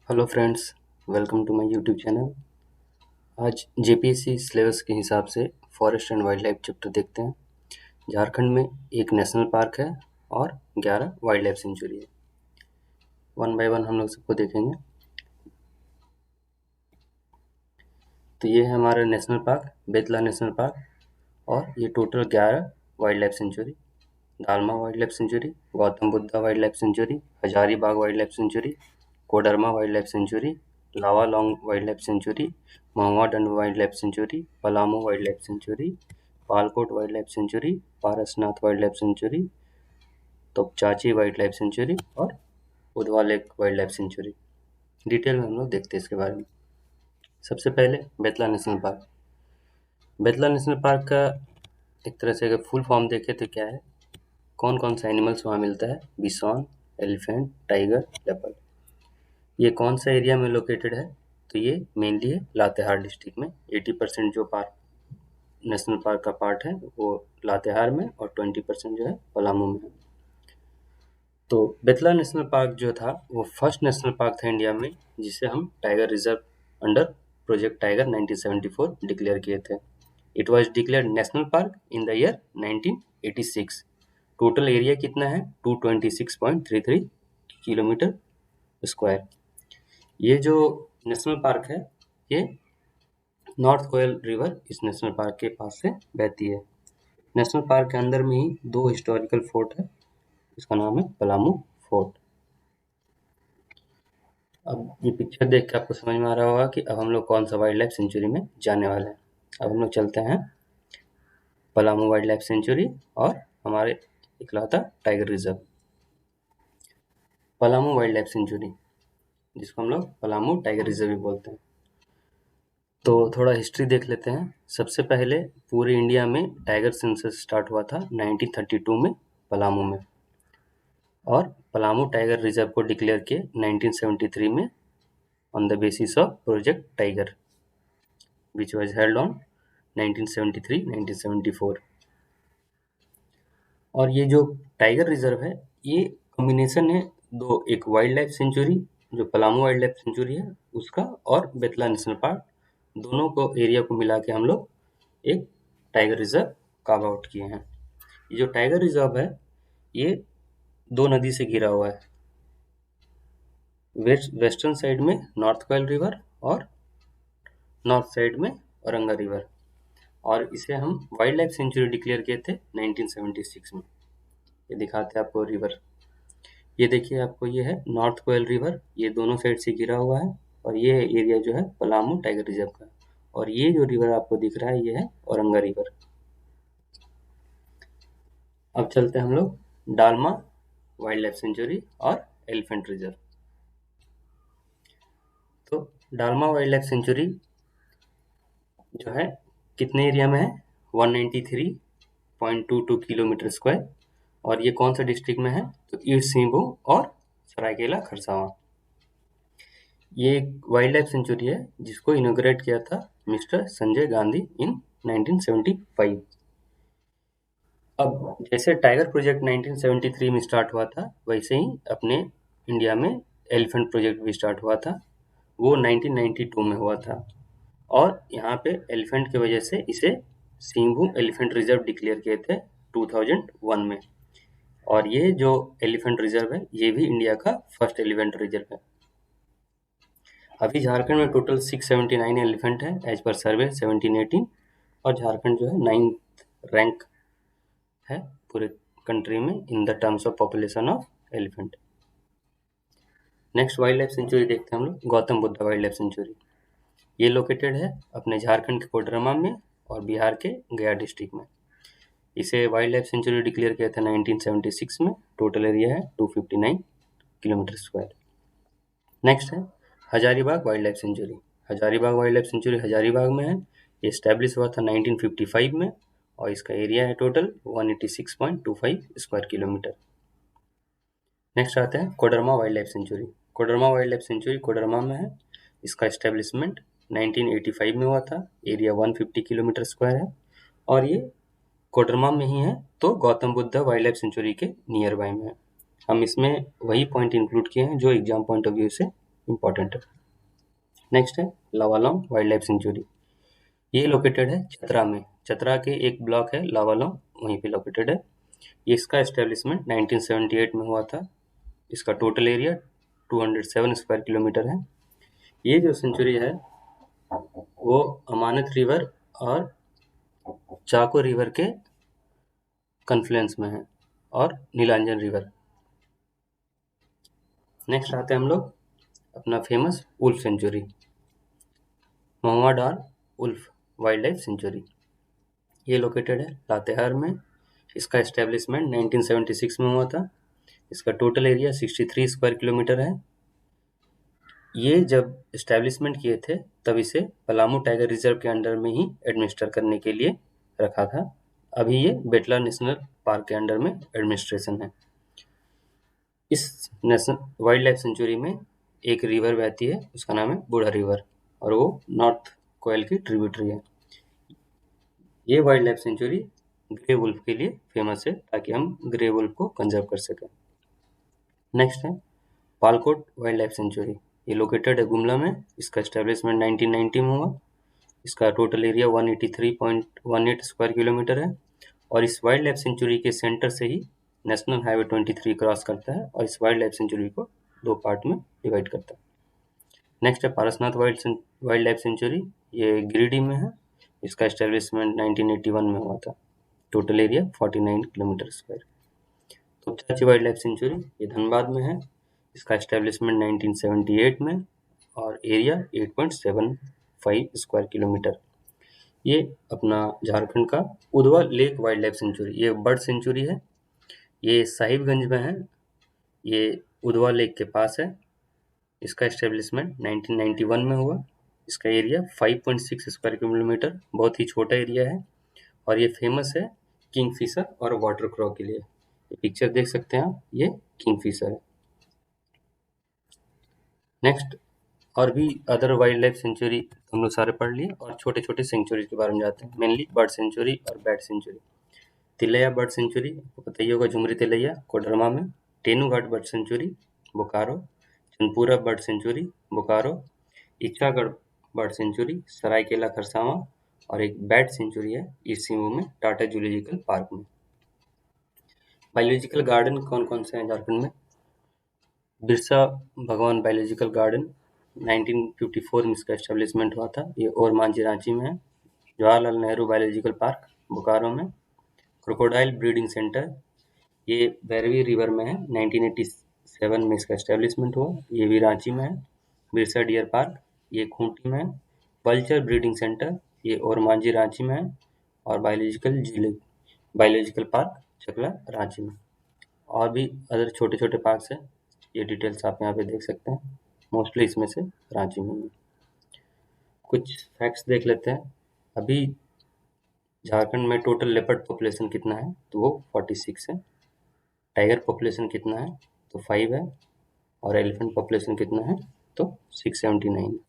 Hello friends, welcome to my YouTube channel. आज JPSC syllabus के हिसाब से forest and wildlife chapter देखते हैं। झारखंड में एक नेशनल पार्क है और 11 वाइल्ड लाइफ सेंचुरी है। वन बाय वन हम लोग सबको देखेंगे। तो ये है हमारा national park, Betla national park, और ये total 11 wild life sanctuary. Dalma wild life sanctuary, Gautam Buddha wild life sanctuary, Hazaribagh wild life sanctuary, Koderma wild life sanctuary, Lawalong wild life sanctuary, Mahuadanr wild life sanctuary, Palamu wild life sanctuary, Palkot wild life sanctuary, Parasnath wild life sanctuary, तोपचाची wild life sanctuary और Udhwa lake wild life sanctuary. Detail में हम लोग देखते हैं इसके बारे में। सबसे पहले Betla national park. Betla national park का एक तरह से अगर फुल फॉर्म देखें तो क्या है, कौन कौन सा एनिमल्स वहाँ मिलता है? बिसॉन, एलिफेंट, टाइगर, लेपर्ड। ये कौन सा एरिया में लोकेटेड है? तो ये मेनली है लातेहार डिस्ट्रिक्ट में। 80% जो पार्क नेशनल पार्क का पार्ट है वो लातेहार में और 20% जो है पलामू में है। तो बेतला नेशनल पार्क जो था वो फर्स्ट नेशनल पार्क था इंडिया में जिसे हम tiger reserve under project tiger 1974 declare किए थे। It was declared national park in the year 1986। Total area कितना है? 226.33 किलोमीटर स्क्वायर। ये जो नेशनल पार्क है ये नॉर्थ कोयल रिवर इस नेशनल पार्क के पास से बहती है। नेशनल पार्क के अंदर में ही दो हिस्टोरिकल फोर्ट है, इसका नाम है पलामू फोर्ट। अब ये पिक्चर देख के आपको समझ में आ रहा होगा कि अब हम लोग कौन सा वाइल्ड लाइफ सेंचुरी में जाने वाले हैं। अब हम लोग चलते हैं पलामू वाइल्ड लाइफ सेंचुरी और हमारे इकलौता tiger reserve Palamu wild life sanctuary, जिसको हम लोग पलामू टाइगर रिजर्व भी बोलते हैं। तो थोड़ा हिस्ट्री देख लेते हैं। सबसे पहले पूरे इंडिया में टाइगर सेंसस स्टार्ट हुआ था 1932 में पलामू में, और पलामू टाइगर रिजर्व को डिक्लेयर किए 1973 में on the basis of project tiger which was held on 1973-1974। और ये जो टाइगर रिजर्व है ये कॉम्बिनेशन है दो, एक वाइल्ड लाइफ सेंचुरी जो पलामू वाइल्ड लाइफ सेंचुरी है उसका, और बेतला नेशनल पार्क, दोनों को एरिया को मिला के हम लोग एक टाइगर रिजर्व कार्व आउट किए हैं। ये जो टाइगर रिजर्व है ये दो नदी से घिरा हुआ है। वेस्टर्न साइड में नॉर्थ कोयल रिवर और नॉर्थ साइड में औरंगा रिवर, और इसे हम वाइल्ड लाइफ सेंचुरी डिक्लेयर किए थे 1976 में। ये दिखाते हैं आपको रिवर। ये देखिए, आपको ये है नॉर्थ कोयल रिवर, ये दोनों साइड से घिरा हुआ है, और ये एरिया जो है पलामू टाइगर रिजर्व का, और ये जो रिवर आपको दिख रहा है ये है औरंगा रिवर। अब चलते हैं हम लोग डालमा वाइल्ड लाइफ सेंचुरी और एलिफेंट रिजर्व। तो डालमा वाइल्ड लाइफ सेंचुरी जो है कितने एरिया में है? 193.22 किलोमीटर स्क्वायर, और ये कौन सा डिस्ट्रिक्ट में है? तो ईस्ट सिंहभूम और सरायकेला खरसावां। ये एक वाइल्ड लाइफ सेंचुरी है जिसको इनॉग्रेट किया था मिस्टर संजय गांधी इन 1975। अब जैसे टाइगर प्रोजेक्ट 1973 में स्टार्ट हुआ था वैसे ही अपने इंडिया में एलिफेंट प्रोजेक्ट भी स्टार्ट हुआ था, वो 1992 में हुआ था, और यहाँ पे एलिफेंट की वजह से इसे सिंहभूम एलिफेंट रिजर्व डिक्लेयर किए थे 2001 में। और ये जो एलिफेंट रिजर्व है ये भी इंडिया का फर्स्ट एलिफेंट रिजर्व है। अभी झारखंड में टोटल 679 एलिफेंट है एज पर सर्वे 1718, और झारखंड जो है 9th रैंक है पूरे कंट्री में in the terms of population of elephant. Next wild life sanctuary देखते हैं हम लोग, Gautam Buddha wild life sanctuary. ये लोकेटेड है अपने झारखंड के कोडरमा में और बिहार के गया डिस्ट्रिक्ट में। इसे वाइल्ड लाइफ सेंचुरी डिक्लेयर किया था 1976 में। टोटल एरिया है 259 किलोमीटर स्क्वायर। नेक्स्ट है Hazaribagh wild life sanctuary. Hazaribagh wild life sanctuary Hazaribagh में है। ये स्टैब्लिश हुआ था 1955 में, और इसका एरिया है टोटल 186.25 स्क्वायर किलोमीटर। नेक्स्ट आता है Koderma wild life sanctuary. Koderma wild life sanctuary Koderma में है। इसका एस्टेब्लिशमेंट 1985 में हुआ था। एरिया 150 किलोमीटर स्क्वायर है, और ये कोडरमा में ही है, तो Gautam Buddha wild life sanctuary के नियर बाय में है। हम इसमें वही पॉइंट इंक्लूड किए हैं जो एग्जाम पॉइंट ऑफ व्यू से इम्पॉर्टेंट है। नेक्स्ट है लावालौंग वाइल्ड लाइफ सेंचुरी। ये लोकेटेड है चतरा में। चतरा के एक ब्लॉक है लावालौंग, वहीं पे लोकेटेड है। इसका एस्टेब्लिशमेंट 1978 में हुआ था। इसका टोटल एरिया 207 स्क्वायर किलोमीटर है। ये जो सेंचुरी है वो अमानत रिवर और चाको रिवर के कन्फ्लुएंस में है, और नीलांजन रिवर। नेक्स्ट आते हैं हम लोग अपना फेमस उल्फ सेंचुरी, महुआ डार उल्फ वाइल्ड लाइफ सेंचुरी। ये लोकेटेड है लातेहार में। इसका एस्टेब्लिशमेंट 1976 में हुआ था। इसका टोटल एरिया 63 स्क्वायर किलोमीटर है। ये जब एस्टेब्लिशमेंट किए थे तब इसे पलामू टाइगर रिजर्व के अंडर में ही एडमिनिस्टर करने के लिए रखा था। अभी ये बेतला नेशनल पार्क के अंडर में एडमिनिस्ट्रेशन है। इस नेशनल वाइल्ड लाइफ सेंचुरी में एक रिवर बहती है, उसका नाम है बूढ़ा रिवर, और वो नॉर्थ कोयल की ट्रिब्यूटरी है। ये wild life sanctuary grey wolf के लिए फेमस है, ताकि हम ग्रे वुल्फ को कंजर्व कर सकें। नेक्स्ट है पालकोट वाइल्ड लाइफ सेंचुरी। ये लोकेटेड है गुमला में। इसका एस्टेब्लिशमेंट 1990 में हुआ। इसका टोटल एरिया 183.18 स्क्वायर किलोमीटर है, और इस वाइल्ड लाइफ सेंचुरी के सेंटर से ही नेशनल हाईवे 23 क्रॉस करता है, और इस वाइल्ड लाइफ सेंचुरी को 2 पार्ट में डिवाइड करता है। नेक्स्ट है पारसनाथ वाइल्ड लाइफ सेंचुरी। ये गिरिडीह में है। इसका एस्टेब्लिशमेंट 1981 में हुआ था। Total area 49 kilometre square. Topchanchi wild life sanctuary ये धनबाद में है। इसका एस्टेब्लिशमेंट 1978 में, और एरिया 8.75 स्क्वायर किलोमीटर। ये अपना झारखंड का Udhwa lake wild life sanctuary, ये बर्ड सेंचुरी है। ये साहिबगंज में है। ये उधवा लेक के पास है। इसका एस्टेब्लिशमेंट 1991 में हुआ। इसका एरिया 5.6 स्क्वायर किलोमीटर, बहुत ही छोटा एरिया है, और ये फेमस है किंगफिशर और वाटर क्रॉ के लिए। ये पिक्चर देख सकते हैं आप, ये किंगफिशर है। नेक्स्ट और भी अदर वाइल्ड लाइफ सेंचुरी हम लोग सारे पढ़ लिए, और छोटे छोटे सेंचुरी के बारे में जाते हैं। मेनली बर्ड सेंचुरी और bat sanctuary. Tilaiya bird sanctuary आपको पता ही होगा, झुमरी तिलैया कोडरमा में। Tenughat bird sanctuary Bokaro. Chandpura bird sanctuary Bokaro. Ichagarh bird sanctuary Saraikela Kharsawan, और एक बैट सेंचुरी है ईसिमू में टाटा जूलॉजिकल पार्क में। बायोलॉजिकल गार्डन कौन कौन से हैं झारखंड में? बिरसा भगवान बायोलॉजिकल गार्डन 1954 में इसका एस्टेब्लिशमेंट हुआ था। ये और मांझी रांची में है। जवाहरलाल नेहरू बायोलॉजिकल पार्क बोकारो में। क्रोकोडाइल ब्रीडिंग सेंटर ये बैरवी रिवर में है। 1987 में इसका एस्टेब्लिशमेंट हुआ। ये भी रांची में है। बिरसा डियर पार्क ये खूंटी में है। पल्चर ब्रीडिंग सेंटर ये और मांझी रांची में है। और बायोलॉजिकल पार्क चकला रांची में। और भी अदर छोटे छोटे पार्क्स हैं, ये डिटेल्स आप यहाँ पे देख सकते हैं। मोस्टली इसमें से रांची में है। कुछ फैक्ट्स देख लेते हैं। अभी झारखंड में टोटल लेपर्ड पॉपुलेशन कितना है, तो वो 46 है। टाइगर पॉपुलेशन कितना है, तो 5 है। और एलिफेंट पॉपुलेशन कितना है, तो 679।